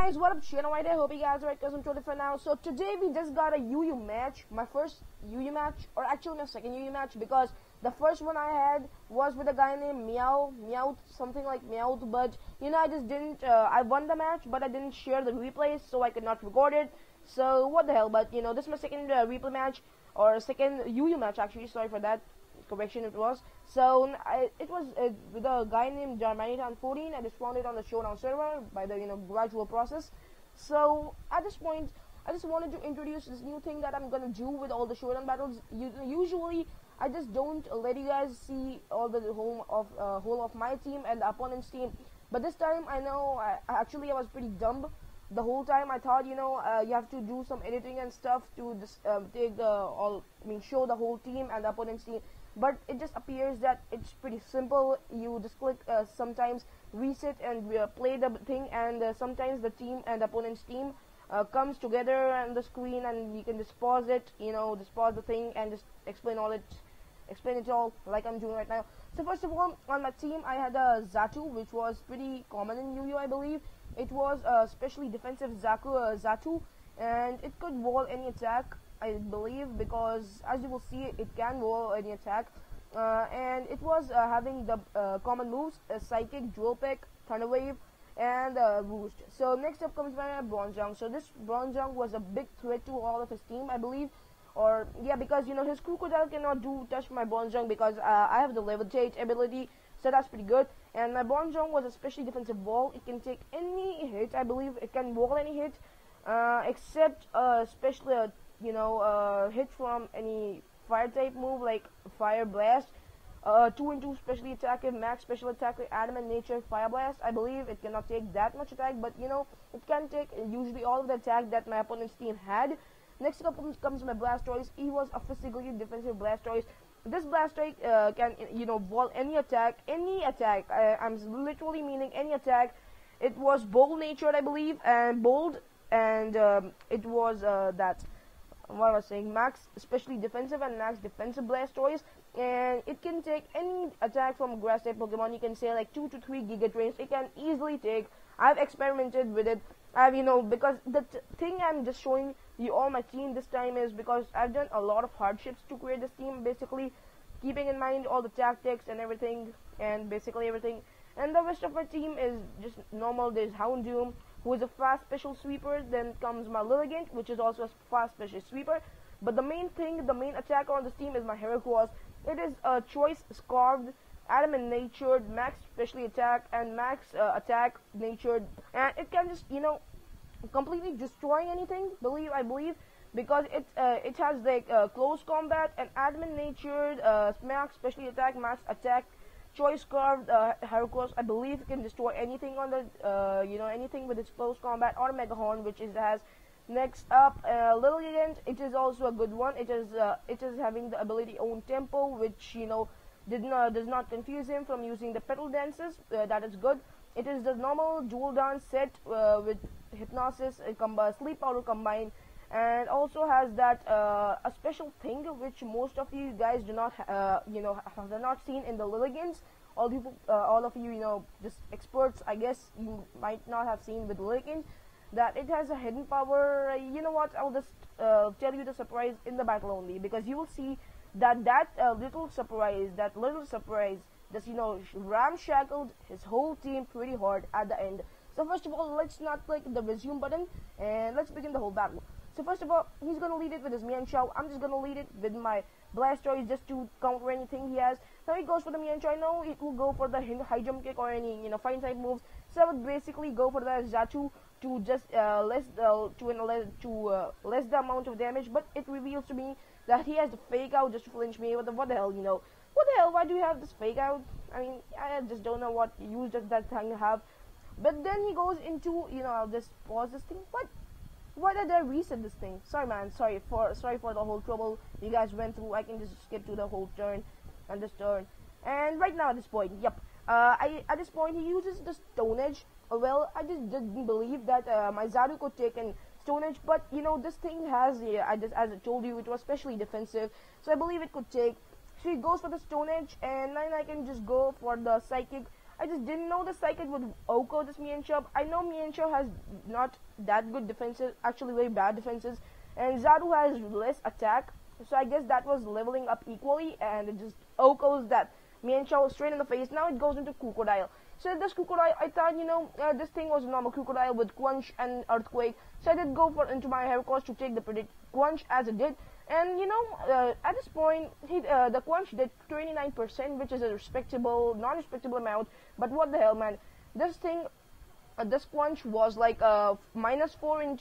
guys, what up? Shadeown right here. Hope you guys are right, because I'm totally fine now. So today we just got a UU match, my first UU match, or actually my second UU match, because the first one I had was with a guy named Meowth, something like Meowth, but you know, I just didn't, I won the match, but I didn't share the replays, so I could not record it. So what the hell, but you know, this is my second replay match, or second UU match actually, sorry for that correction it was. So it was with a guy named Darmanitan14. I just found it on the Showdown server by the gradual process. So at this point, I just wanted to introduce this new thing that I'm gonna do with all the Showdown battles. Usually, I just don't let you guys see all the whole of my team and the opponent's team. But this time, I know I was pretty dumb. The whole time I thought, you have to do some editing and stuff to just show the whole team and the opponent's team. But it just appears that it's pretty simple. You just click sometimes reset and play the thing, and sometimes the team and the opponent's team comes together on the screen, and you can just pause it, just pause the thing and just explain it all like I'm doing right now. So first of all, on my team I had a Xatu, which was pretty common in Yu-Gi-Oh, I believe. It was a specially defensive Xatu, and it could wall any attack, I believe, because as you will see, it can wall any attack. And it was having the common moves, Psychic, Dual Pick, Thunder Wave, and Roost. So next up comes my Bronzong. So this Bronzong was a big threat to all of his team, I believe. Or yeah, because his Crocodile cannot touch my Bronzong, because I have the Levitate ability, so that's pretty good. And my Bronzong was a specially defensive wall. It can take any hit, I believe. It can wall any hit, except especially hit from any fire type move like Fire Blast. 2-2 specially attack with max special attack with Adamant Nature Fire Blast. I believe it cannot take that much attack, but it can take usually all of the attack that my opponent's team had. Next up comes my Blastoise. He was a physically defensive Blastoise. This Blastoise can wall any attack, I'm literally meaning any attack. It was bold natured, I believe, and bold, and it was what I was saying, max especially defensive and max defensive Blastoise, and it can take any attack from a grass type Pokemon. You can say like 2 to 3 Giga Drains. It can easily take. I've experimented with it. Because the thing I'm just showing you all my team this time is because I've done a lot of hardships to create this team, basically keeping in mind all the tactics and everything, and basically everything. And the rest of my team is just normal. There's Houndoom, who is a fast special sweeper. Then comes my Lilligant, which is also a fast special sweeper. But the main attacker on this team is my Heracross. It is a choice Scarved, Adamant Natured, max specially attack, and max attack natured, and it can just completely destroy anything. I believe because it has like close combat and Adamant Natured, max specially attack, max attack, choice Carved Heracross. I believe it can destroy anything on the anything with its close combat, or Mega Horn, which has. Next up, Lilligant. It is also a good one. It is having the ability Own Tempo, which does not confuse him from using the Petal Dances. That is good. It is the normal dual dance set with Hypnosis, Sleep Powder combined, and also has that a special thing which most of you guys do not have not seen in the Lilligants. All of you just experts, I guess, you might not have seen with Lilligant, that it has a hidden power. You know what? I'll just tell you the surprise in the battle only, because you will see that little surprise just ramshackled his whole team pretty hard at the end. So first of all, let's not click the resume button, and let's begin the whole battle. So first of all, he's gonna lead it with his Mienshao. I'm just gonna lead it with my Blastoise just to counter anything he has. Now he goes for the Mienshao. I know it will go for the high jump kick or any fine type moves. So I would basically go for the Xatu to just less the amount of damage. But it reveals to me that he has the fake out just to flinch me. What the hell, What the hell? Why do you have this fake out? I mean, I just don't know what use does that thing have. But then he goes into, I'll just pause this thing. What? Why did I reset this thing? Sorry, man. Sorry for the whole trouble you guys went through. I can just skip to the whole turn and this turn. And right now at this point, yep. At this point he uses the Stone Edge. Well, I just didn't believe that my Xatu could take an Stone Edge, but this thing has as I told you, it was specially defensive, so I believe it could take. So he goes for the Stone Edge, and then I can just go for the Psychic. I just didn't know the psychic would OHKO this Mienshao. I know Mienshao has not that good defenses, actually very bad defenses, and Zaru has less attack, so I guess that was leveling up equally, and it just OHKOs that Mienshao straight in the face. Now it goes into Crocodile. So this Crocodile, I thought, this thing was a normal Crocodile with Quench and Earthquake, so I did go into my Heracross to take the predict Quench as it did. And at this point, the Quench did 29%, which is a respectable, non-respectable amount. But what the hell, man? This thing, this Quench was like -4 in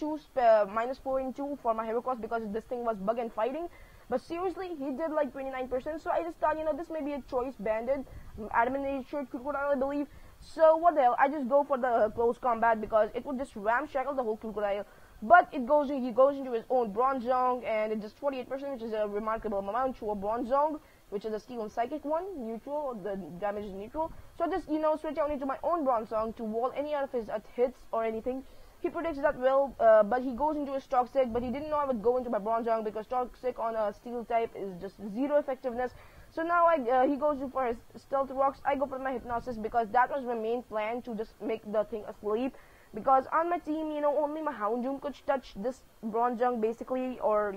2 for my Heracross because this thing was bug and fighting. But seriously, he did like 29%. So I just thought, this may be a choice banded, Adamant Crocodile, I believe. So what the hell? I just go for the close combat because it would just ramshackle the whole Crocodile. But he goes into his own Bronzong, and it does 48%, which is a remarkable amount to a Bronzong, which is a Steel and Psychic one, neutral, the damage is neutral. So I just, switch out into my own Bronzong to wall any out of his hits or anything. He predicts that well, but he goes into his Toxic, but he didn't know I would go into my Bronzong because Toxic on a Steel type is just 0 effectiveness. So now he goes for his Stealth Rocks. I go for my Hypnosis because that was my main plan, to just make the thing asleep. Because on my team, only my Houndoom could touch this Bronzong basically, or,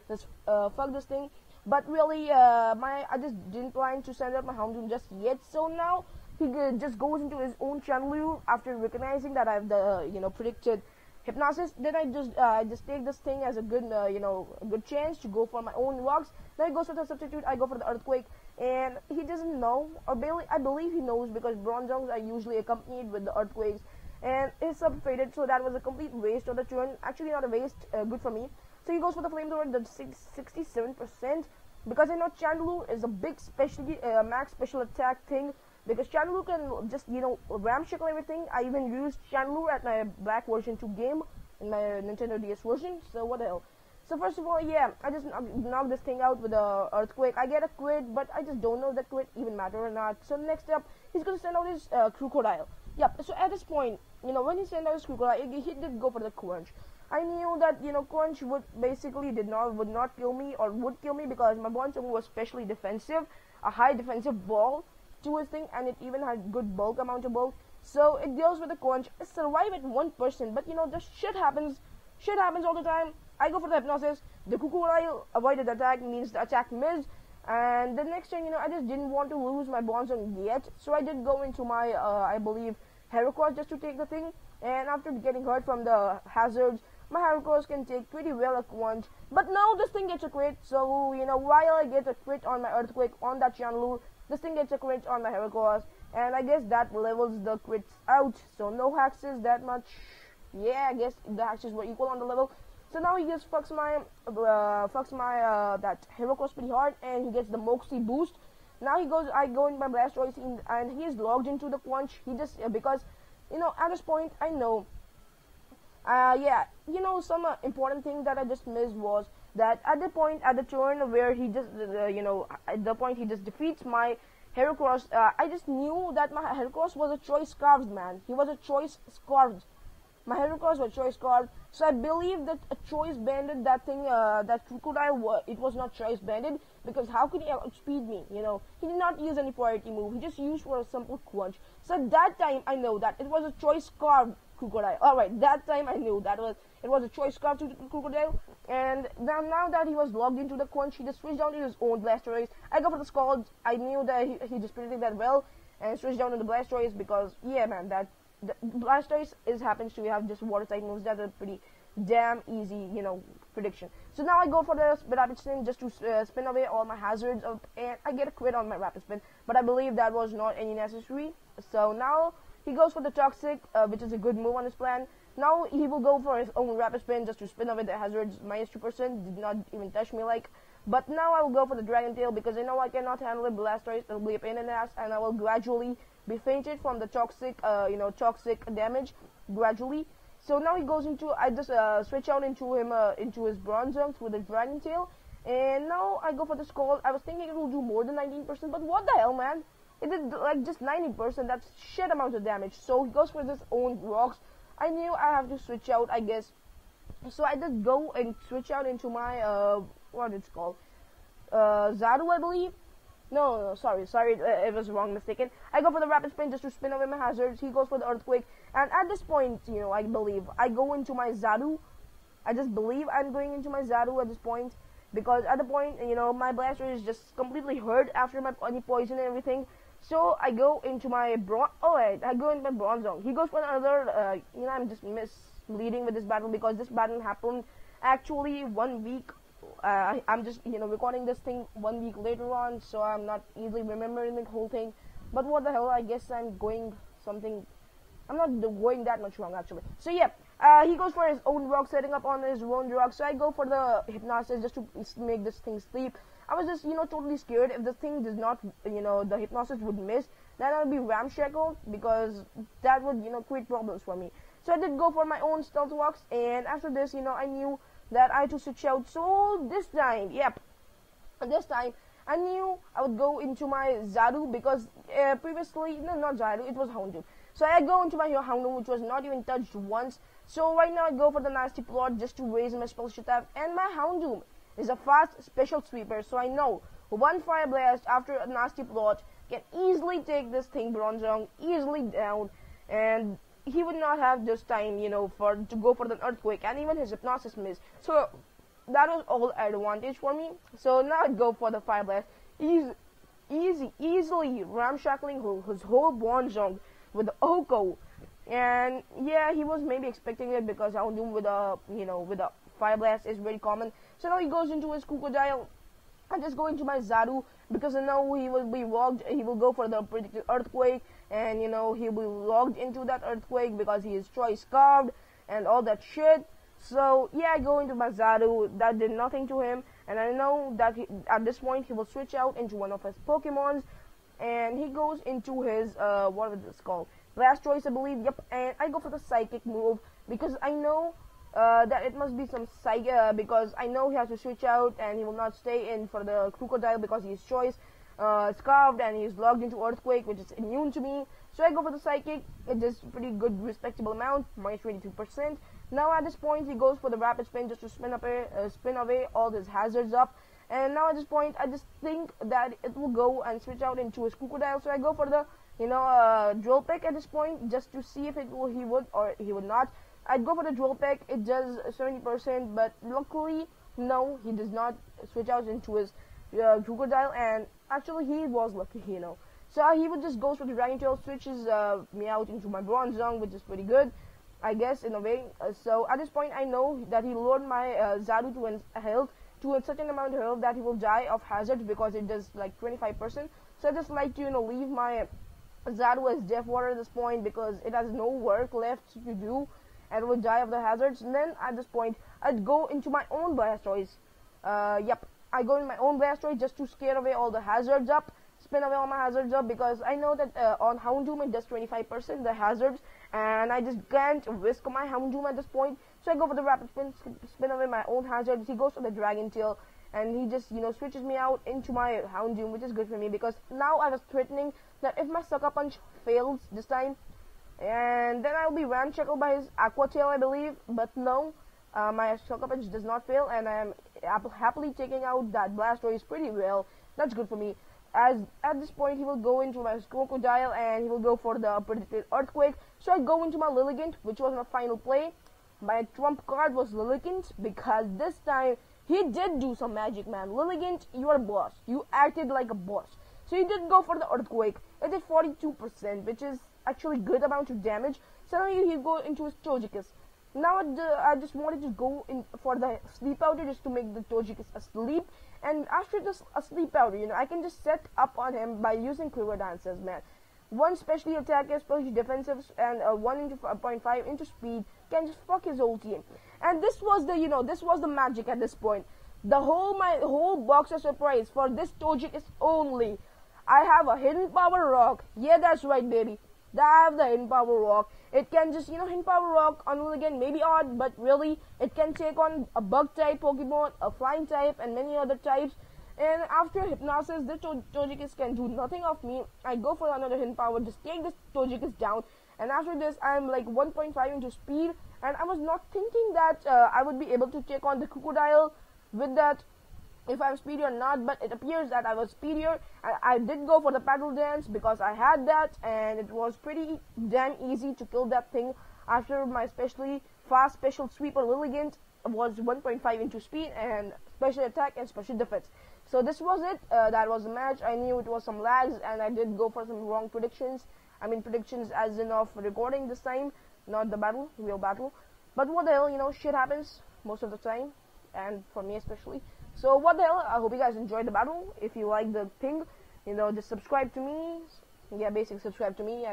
just fuck this thing. But really, I just didn't plan to send out my Houndoom just yet. So now he just goes into his own Chandelure after recognizing that I have the, predicted Hypnosis. Then I just take this thing as a good, a good chance to go for my own rocks. Then he goes for the substitute. I go for the Earthquake, and he doesn't know, or I believe he knows, because Bronzongs are usually accompanied with the Earthquakes. And his sub faded, so that was a complete waste of the turn. Actually, not a waste, good for me. So he goes for the Flamethrower, the 67%, because I know Chandelure is a big max special attack thing, because Chandelure can just, ramshackle everything. I even used Chandelure at my Black version 2 game, in my Nintendo DS version, so what the hell. So first of all, yeah, I just knocked this thing out with a Earthquake. I get a crit, but I just don't know if that crit even matter or not. So next up, he's going to send out his Crocodile. Yep, so at this point, when he sent out his Crocodile, he did go for the Quench. I knew that, Quench would not kill me, or would kill me, because my Bronzong was specially defensive, a high defensive ball to his thing, and it even had good amount of bulk. So it deals with the Quench. I survive at 1%, but the shit happens all the time. I go for the Hypnosis. The Crocodile avoided the attack, means the attack missed. And the next turn, I just didn't want to lose my Bronzong yet, so I did go into my, I believe, Heracross just to take the thing. And after getting hurt from the hazards, my Heracross can take pretty well a Quench. But now this thing gets a crit, so, while I get a crit on my Earthquake on that Chandelure, this thing gets a crit on my Heracross. And I guess that levels the crits out, so no hexes that much. Yeah, I guess the hexes were equal on the level. So now he just fucks my that Heracross pretty hard, and he gets the Moxie boost. Now I go in my Blastoise, and he is logged into the Quench. He just because at this point I know. Yeah, some important thing that I just missed was that at the turn where he just at the point he just defeats my Heracross, I just knew that my Heracross was a choice scarved, man. He was a choice scarved. My Heracross was choice scarved, so I believe that a choice banded that thing, that Crocodile, it was not choice banded, because how could he outspeed me, He did not use any priority move, he just used for a simple Quench. So at that time, I know that it was a choice scarved Crocodile. Alright, that time I knew that it was a choice scarved Crocodile, and now that he was logged into the Quench, he just switched down to his own Blastoise. I go for the Scald. I knew that he just predicted that well, and switched down to the Blastoise because, yeah, man, the Blastoise happens to have just water type moves. That's a pretty damn easy, prediction. So now I go for the Rapid Spin just to spin away all my hazards, and I get a crit on my Rapid Spin, but I believe that was not any necessary. So now he goes for the Toxic, which is a good move on his plan. Now he will go for his own Rapid Spin just to spin away the hazards, -2%, did not even touch me like. But now I will go for the Dragon Tail because I know I cannot handle it. Blastoise, it will be a pain in the ass, and I will gradually be fainted from the toxic, toxic damage gradually. So now he goes into, I just switch out into him, into his Bronzong through the Dragon Tail, and now I go for the Scald. I was thinking it will do more than 19%, but what the hell, man? It did like just 90%. That's shit amount of damage. So he goes for his own rocks. I knew I have to switch out, I guess. So I just go and switch out into my what it's called, Zaru, I believe. No, sorry, it was wrong, mistaken. I go for the rapid spin just to spin away my hazards. He goes for the earthquake, and at this point, I believe I go into my Zaru. I just believe I'm going into my Zaru at this point, because at the point, my blaster is just completely hurt after my poison and everything. So I go into my I go into my Bronzong. He goes for another. I'm just misleading with this battle because this battle happened actually 1 week. I'm just recording this thing 1 week later on, so I'm not easily remembering the whole thing. But what the hell? I guess I'm going something. I'm not going that much wrong actually. So yeah, he goes for his own rock, setting up on his own rock. So I go for the hypnosis just to make this thing sleep. I was just totally scared if the thing does not the hypnosis would miss, then I'll be ramshackled, because that would create problems for me. So I did go for my own stealth rocks, and after this I knew that I had to switch out. So this time, I knew I would go into my Zaru, because previously, no, not Zaru, it was Houndoom. So I go into my Houndoom, which was not even touched once. So right now I go for the nasty plot just to raise my spell attack, and my Houndoom is a fast special sweeper. So I know one fire blast after a nasty plot can easily take this thing Bronzong easily down, and he would not have this time, to go for the earthquake, and even his hypnosis miss. So that was all advantage for me. So now I'd go for the fire blast. Easily ramshackling his whole Bronzong with the Oko. And yeah, he was maybe expecting it, because Houndoom with a fire blast is very common. So now he goes into his crocodile. I just go into my Zaru, because I know he will be logged. He will go for the predicted earthquake, and he will be logged into that earthquake because he is choice carved and all that shit. So yeah, I go into my Zaru. That did nothing to him, and I know that at this point he will switch out into one of his Pokemons, and he goes into his what was this called? Last choice, I believe. Yep. And I go for the psychic move, because I know that it must be some because I know he has to switch out, and he will not stay in for the crocodile because he is choice scarved, and he is logged into earthquake, which is immune to me. So I go for the psychic. It does pretty good, respectable amount, minus 22%. Now at this point he goes for the rapid spin just to spin away all his hazards up. And now at this point I just think that it will go and switch out into his crocodile. So I go for the drill pick at this point, just to see if he would or he would not. I'd go for the drill pick. It does 70%, but luckily, no, he does not switch out into his crocodile, and actually he was lucky, So he would just go for the Dragon Tail, switches me out into my Bronzong, which is pretty good, I guess, in a way. So at this point, I know that he lowered my Zaru to a certain amount of health that he will die of hazards, because it does like 25%. So I just like to leave my Zaru as death water at this point, because it has no work left to do, and would die of the hazards. And then at this point I'd go into my own Blastoise. I go in my own Blastoise just to scare away all the hazards up, spin away all my hazards up, because I know that on Houndoom it does 25% the hazards, and I just can't risk my Houndoom at this point. So I go for the rapid spin away my own hazards. He goes for the Dragon Tail, and he just switches me out into my Houndoom, which is good for me, because now I was threatening that if my Sucker Punch fails this time, and then I'll be ramshackled by his Aqua Tail, I believe. But no, my Sucker Punch does not fail, and I am happily taking out that Blastoise pretty well. That's good for me, as at this point he will go into my Crocodile, and he will go for the predicted earthquake. So I go into my Lilligant, which was my final play. My trump card was Lilligant, because this time he did do some magic, man. Lilligant, you are a boss. You acted like a boss. So he did go for the earthquake. It did 42%, which is actually good amount of damage. So now he go into his Togekiss. Now I just wanted to go in for the sleep powder just to make the Togekiss asleep. And after this asleep powder, I can just set up on him by using Quiver Dances, man. One specially attack, specially defensive, and 1 into 0.5 into speed can just fuck his whole team. And this was the this was the magic at this point. My whole box of surprise for this Togekiss only. I have a hidden power rock. Yeah, that's right, baby. I have the hidden power rock. It can just hidden power rock on Lilligant, maybe odd, but really it can take on a bug type Pokemon, a flying type, and many other types. And after hypnosis, this Togekiss can do nothing of me. I go for another hidden power, just take this Togekiss down. And after this, I'm like 1.5 into speed, and I was not thinking that I would be able to take on the Crocodile with that if I'm speedy or not, but it appears that I was speedier. I did go for the paddle dance because I had that, and it was pretty damn easy to kill that thing after my especially fast special sweeper Lilligant was 1.5 into speed and special attack and special defense. So this was it. That was the match. I knew it was some lags, and I did go for some wrong predictions. I mean predictions as in of recording this time, not the battle, real battle. But what the hell, you know, shit happens most of the time, and for me especially. So what the hell, I hope you guys enjoyed the battle. If you like the thing, you know, just subscribe to me. Yeah, basically subscribe to me.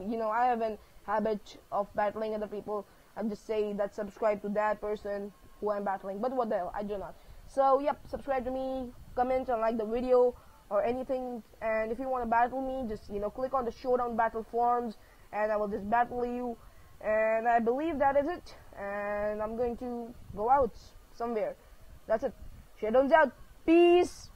You know, I have a habit of battling other people. I just say that subscribe to that person who I'm battling. But what the hell, I do not. So, yep, subscribe to me, comment and like the video or anything. And if you want to battle me, just, you know, click on the Showdown battle forums and I will just battle you. And I believe that is it. And I'm going to go out somewhere. That's it. Shadeown's out. Peace.